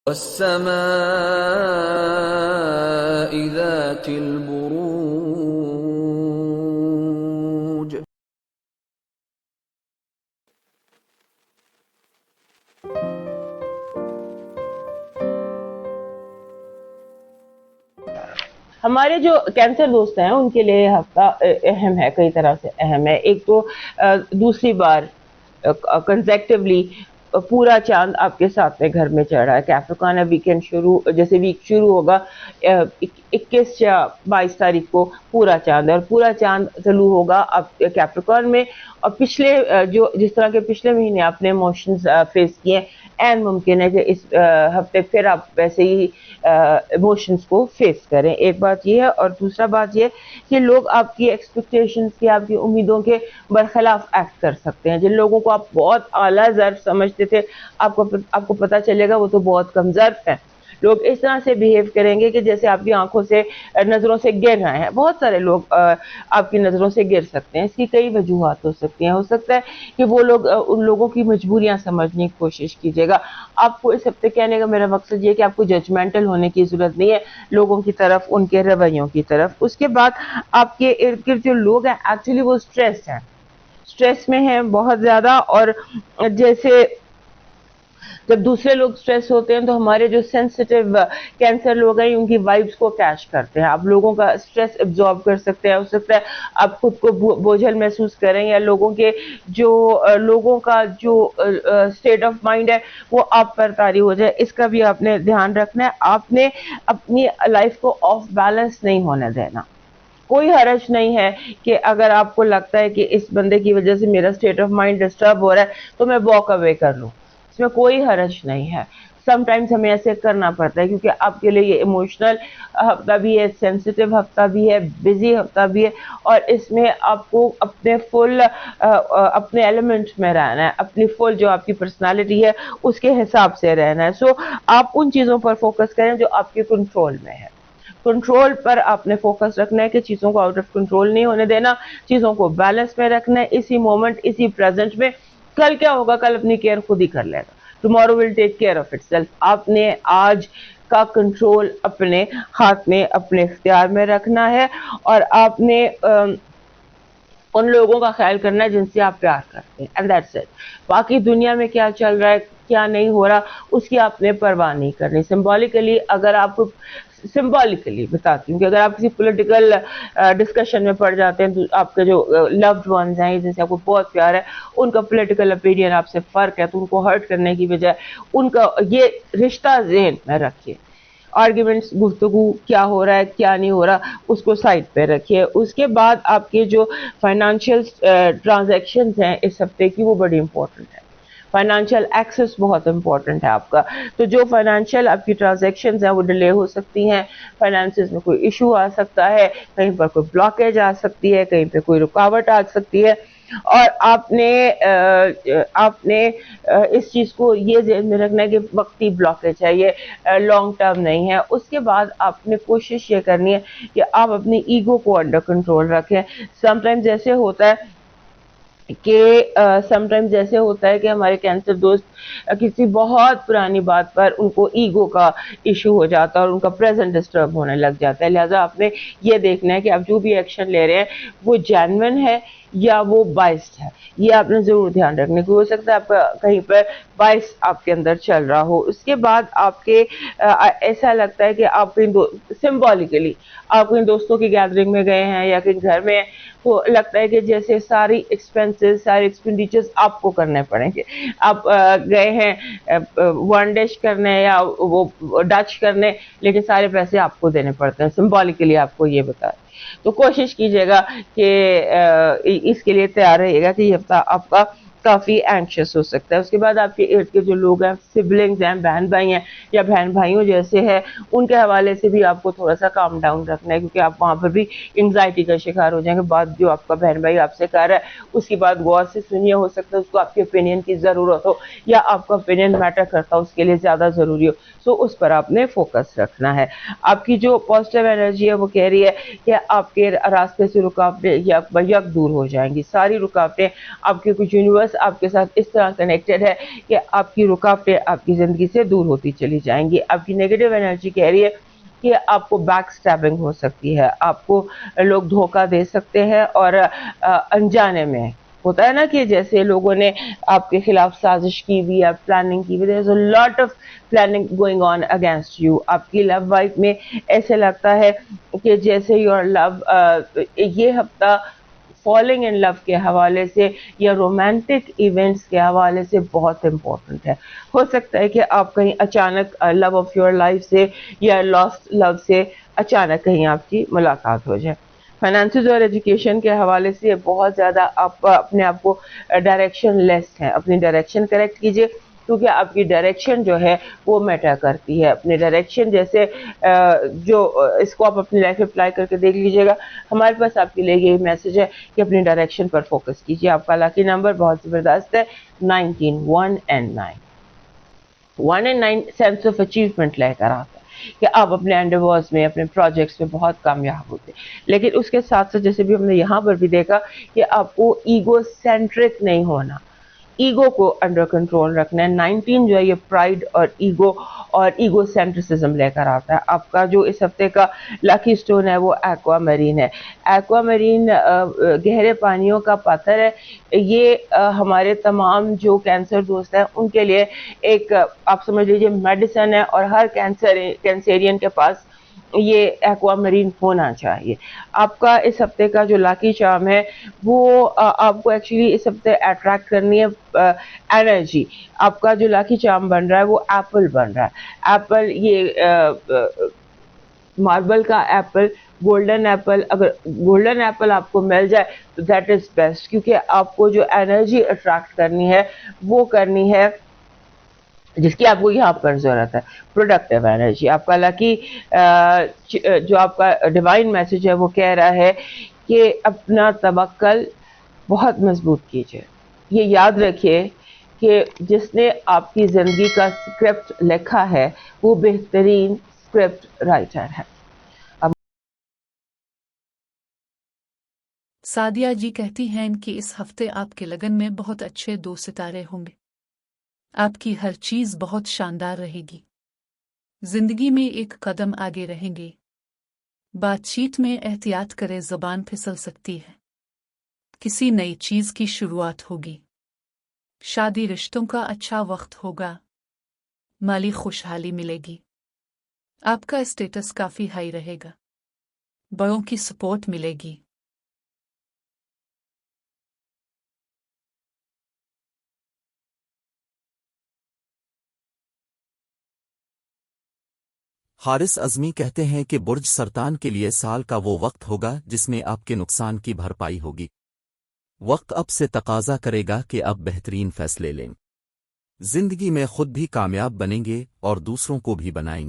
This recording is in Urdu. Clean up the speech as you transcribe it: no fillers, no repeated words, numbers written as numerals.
والسماء ذات البروج. ہمارے جو کینسر دوست ہیں ان کے لیے ہفتہ اہم ہے، کئی طرح سے اہم ہے. ایک تو دوسری بار کنزیکٹیولی پورا چاند آپ کے ساتھ میں گھر میں چڑھ رہا ہے. کیپریکن ویکینڈ شروع، جیسے ویک شروع ہوگا 21 یا 22 تاریخ کو پورا چاند ہے، اور پورا چاند طلوع ہوگا آپ کیپریکن میں. اور پچھلے جو جس طرح کے پچھلے مہینے آپ نے ایموشنز فیس کیے، این ممکن ہے کہ اس ہفتے پھر آپ ویسے ہی ایموشنز کو فیس کریں. ایک بات یہ ہے، اور دوسرا بات یہ کہ لوگ آپ کی ایکسپیکٹیشنز کی، آپ کی امیدوں کے برخلاف ایکٹ کر سکتے ہیں. جن لوگوں کو آپ بہت اعلیٰ ظرف سمجھتے تھے، آپ کو پتہ چلے گا وہ تو بہت کم ظرف ہیں. لوگ اس طرح سے بیہیو کریں گے کہ جیسے آپ کی آنکھوں سے نظروں سے گر رہے ہیں. بہت سارے لوگ آپ کی نظروں سے گر سکتے ہیں. اس کی کئی وجوہات ہو سکتی ہیں. ہو سکتا ہے کہ وہ لوگ ان لوگوں کی مجبوریاں سمجھنے کی کوشش کیجیے گا. آپ کو اس ہفتے کہنے کا میرا مقصد یہ کہ آپ کو ججمنٹل ہونے کی ضرورت نہیں ہے لوگوں کی طرف، ان کے رویوں کی طرف. اس کے بعد آپ کے ارد گرد جو لوگ ہیں ایکچولی وہ اسٹریس میں ہیں بہت زیادہ. اور جیسے جب دوسرے لوگ سٹریس ہوتے ہیں تو ہمارے جو سینسٹیو کینسر لوگ ہیں ان کی وائبس کو کیچ کرتے ہیں. آپ لوگوں کا سٹریس ابزارب کر سکتے ہیں. ہو سکتا ہے آپ خود کو بوجھل محسوس کریں، یا لوگوں کا جو اسٹیٹ آف مائنڈ ہے وہ آپ پر طاری ہو جائے. اس کا بھی آپ نے دھیان رکھنا ہے. آپ نے اپنی لائف کو آف بیلنس نہیں ہونے دینا. کوئی حرج نہیں ہے کہ اگر آپ کو لگتا ہے کہ اس بندے کی وجہ سے میرا اسٹیٹ آف مائنڈ ڈسٹرب ہو رہا ہے تو میں واک اوے کر لوں. اس میں کوئی حرج نہیں ہے. سم ٹائمز ہمیں ایسے کرنا پڑتا ہے کیونکہ آپ کے لیے یہ ایموشنل ہفتہ بھی ہے، سینسٹیو ہفتہ بھی ہے، بزی ہفتہ بھی ہے، اور اس میں آپ کو اپنے ایلیمنٹ میں رہنا ہے، اپنی فل جو آپ کی پرسنالٹی ہے اس کے حساب سے رہنا ہے. سو آپ ان چیزوں پر فوکس کریں جو آپ کے کنٹرول میں ہے. کنٹرول پر آپ نے فوکس رکھنا ہے کہ چیزوں کو آؤٹ آف کنٹرول نہیں ہونے دینا، چیزوں کو بیلنس میں رکھنا ہے. اسی مومنٹ، اسی پریزنٹ میں. کل کیا ہوگا، کل اپنی کیئر خود ہی کر لے گا. Tomorrow will take care of itself. آپ نے آج کا کنٹرول اپنے ہاتھ میں، اپنے اختیار میں رکھنا ہے، اور آپ نے ان لوگوں کا خیال کرنا ہے جن سے آپ پیار کرتے ہیں. And that's it. باقی دنیا میں کیا چل رہا ہے، کیا نہیں ہو رہا، اس کی آپ نے پرواہ نہیں کرنی. سمبولیکلی بتاتی ہوں کہ اگر آپ کسی پولیٹیکل ڈسکشن میں پڑ جاتے ہیں تو آپ کے جو لوڈ ونز ہیں جن سے آپ کو بہت پیار ہے، ان کا پولیٹیکل اوپینین آپ سے فرق ہے، تو ان کو ہرٹ کرنے کی بجائے ان کا یہ رشتہ ذہن میں رکھیے. آرگیومنٹس، گفتگو، کیا ہو رہا ہے کیا نہیں ہو رہا، اس کو سائڈ پہ رکھیے. اس کے بعد آپ کے جو فائنانشیل ٹرانزیکشنز ہیں اس ہفتے کی، وہ بڑی امپورٹنٹ ہے. فائنانشیل ایکسس بہت امپورٹنٹ ہے آپ کا. تو جو فائنانشیل آپ کی ٹرانزیکشنز ہیں وہ ڈیلے ہو سکتی ہیں. فائنانسز میں کوئی ایشو آ سکتا ہے، کہیں پر کوئی بلاکیج آ سکتی ہے، کہیں پہ کوئی رکاوٹ آ سکتی ہے. اور آپ نے اس چیز کو یہ ذہن میں رکھنا ہے کہ وقتی بلاکیج ہے، یہ لانگ ٹرم نہیں ہے. اس کے بعد آپ نے کوشش یہ کرنی ہے کہ آپ اپنی ایگو کو انڈر کنٹرول رکھیں. سم ٹائمز ایسے ہوتا ہے کہ ہمارے کینسر دوست کسی بہت پرانی بات پر ان کو ایگو کا ایشو ہو جاتا ہے اور ان کا پریزنٹ ڈسٹرب ہونے لگ جاتا ہے. لہٰذا آپ نے یہ دیکھنا ہے کہ آپ جو بھی ایکشن لے رہے ہیں وہ جینوئن ہے یا وہ بائسڈ ہے. یہ آپ نے ضرور دھیان رکھنے کی. ہو سکتا ہے آپ کا کہیں پر بائس آپ کے اندر چل رہا ہو. اس کے بعد آپ کے ایسا لگتا ہے کہ آپ سمبولیکلی آپ کہیں دوستوں کی گیدرنگ میں گئے ہیں یا کہیں گھر میں، تو لگتا ہے کہ جیسے ساری ایکسپینڈیچرز آپ کو کرنے پڑیں گے. آپ گئے ہیں ون ڈش کرنے یا وہ ڈچ کرنے، لیکن سارے پیسے آپ کو دینے پڑتے ہیں. سمبولیکلی آپ کو یہ بتا. تو کوشش کیجیے گا کہ اس کے لیے تیار رہیے گا کہ یہ ہفتہ آپ کا کافی اینکشس ہو سکتا ہے. اس کے بعد آپ کے ارد کے جو لوگ ہیں، سبلنگز ہیں، بہن بھائی ہیں یا بہن بھائیوں جیسے ہیں، ان کے حوالے سے بھی آپ کو تھوڑا سا کام ڈاؤن رکھنا ہے، کیونکہ آپ وہاں پر بھی انگزائٹی کا شکار ہو جائیں گے. بات جو آپ کا بہن بھائی آپ سے کر رہا ہے اس کی بات غور سے سنیے. ہو سکتا ہے اس کو آپ کے اوپینین کی ضرورت ہو، یا آپ کا اوپینین میٹر کرتا ہو، اس کے لیے زیادہ ضروری ہو. سو اس پر آپ نے فوکس رکھنا ہے. آپ کی جو پازیٹیو انرجی ہے وہ کہہ رہی ہے کہ آپ کے راستے سے رکاوٹیں یک دور ہو جائیں گی. ساری رکاوٹیں آپ کے کچھ یونیورس آپ کے ساتھ اس طرح کنیکٹڈ ہے کہ آپ کی رکاوٹیں آپ کی زندگی سے دور ہوتی چلی جائیں گی. آپ کی نیگیٹو انرجی کہہ رہی ہے کہ آپ کو بیک سٹیبنگ ہو سکتی ہے, آپ کو لوگ دھوکہ دے سکتے ہیں, اور انجانے میں ہوتا ہے نا کہ جیسے لوگوں نے آپ کے خلاف سازش کی ہوئی, آپ پلاننگ کی ہوئی, there's a lot of planning going on against you. آپ کی لو لائف میں ایسے لگتا ہے کہ جیسے یور لو, یہ ہفتہ فالنگ ان لو کے حوالے سے یا رومانٹک ایونٹس کے حوالے سے بہت امپورٹنٹ ہے. ہو سکتا ہے کہ آپ کہیں اچانک لو آف یور لائف سے یا لاسٹ لو سے اچانک کہیں آپ کی ملاقات ہو جائے. فائنانسز اور ایجوکیشن کے حوالے سے بہت زیادہ آپ اپنے آپ کو ڈائریکشن لیس ہیں. اپنی ڈائریکشن کریکٹ کیجیے, کیونکہ آپ کی ڈائریکشن جو ہے وہ میٹر کرتی ہے. اپنی ڈائریکشن جیسے جو اس کو آپ اپنی لائف میں اپلائی کر کے دیکھ لیجیے گا. ہمارے پاس آپ کے لیے یہی میسج ہے کہ اپنی ڈائریکشن پر فوکس کیجیے. آپ کا لاکی نمبر بہت زبردست ہے, 19, 1 and 9. 1 and 9 sense of achievement لے کر آتا ہے کہ آپ اپنے انڈیورس میں, اپنے پروجیکٹس میں بہت کامیاب ہوتے ہیں. لیکن اس کے ساتھ ساتھ جیسے بھی ہم نے یہاں پر بھی دیکھا کہ آپ کو ایگو سینٹرک نہیں ہونا, ایگو کو انڈر کنٹرول رکھنا ہے. 19 جو ہے یہ پرائڈ اور ایگو سینٹرسزم لے کر آتا ہے. آپ کا جو اس ہفتے کا لکی سٹون ہے وہ ایکوا میرین ہے. ایکوا میرین گہرے پانیوں کا پتھر ہے. یہ ہمارے تمام جو کینسر دوست ہیں ان کے لیے ایک آپ سمجھ لیجیے میڈیسن ہے, اور ہر کینسیرین کے پاس یہ ایکوا میرین ہونا چاہیے. آپ کا اس ہفتے کا جو لاکی چارم ہے وہ آپ کو ایکچولی اس ہفتے اٹریکٹ کرنی ہے انرجی. آپ کا جو لاکی چارم بن رہا ہے وہ ایپل بن رہا ہے. ایپل یہ ماربل کا ایپل, گولڈن ایپل, اگر گولڈن ایپل آپ کو مل جائے تو دیٹ از بیسٹ, کیونکہ آپ کو جو انرجی اٹریکٹ کرنی ہے وہ کرنی ہے جس کی آپ کو یہاں پر ضرورت ہے, پروڈکٹیو انرجی. آپ کا لکی جو آپ کا ڈیوائن میسج ہے وہ کہہ رہا ہے کہ اپنا توکل بہت مضبوط کیجیے. یہ یاد رکھیے کہ جس نے آپ کی زندگی کا اسکرپٹ لکھا ہے وہ بہترین اسکرپٹ رائٹر ہے. سعدیہ جی کہتی ہیں کہ اس ہفتے آپ کے لگن میں بہت اچھے 2 ستارے ہوں گے. آپ کی ہر چیز بہت شاندار رہے گی. زندگی میں ایک قدم آگے رہیں گے. بات چیت میں احتیاط کریں, زبان پھسل سکتی ہے. کسی نئی چیز کی شروعات ہوگی. شادی رشتوں کا اچھا وقت ہوگا. مالی خوشحالی ملے گی. آپ کا اسٹیٹس کافی ہائی رہے گا. بڑوں کی سپورٹ ملے گی. حارث ازمی کہتے ہیں کہ برج سرطان کے لیے سال کا وہ وقت ہوگا جس میں آپ کے نقصان کی بھرپائی ہوگی. وقت اب سے تقاضا کرے گا کہ آپ بہترین فیصلے لیں. زندگی میں خود بھی کامیاب بنیں گے اور دوسروں کو بھی بنائیں گے.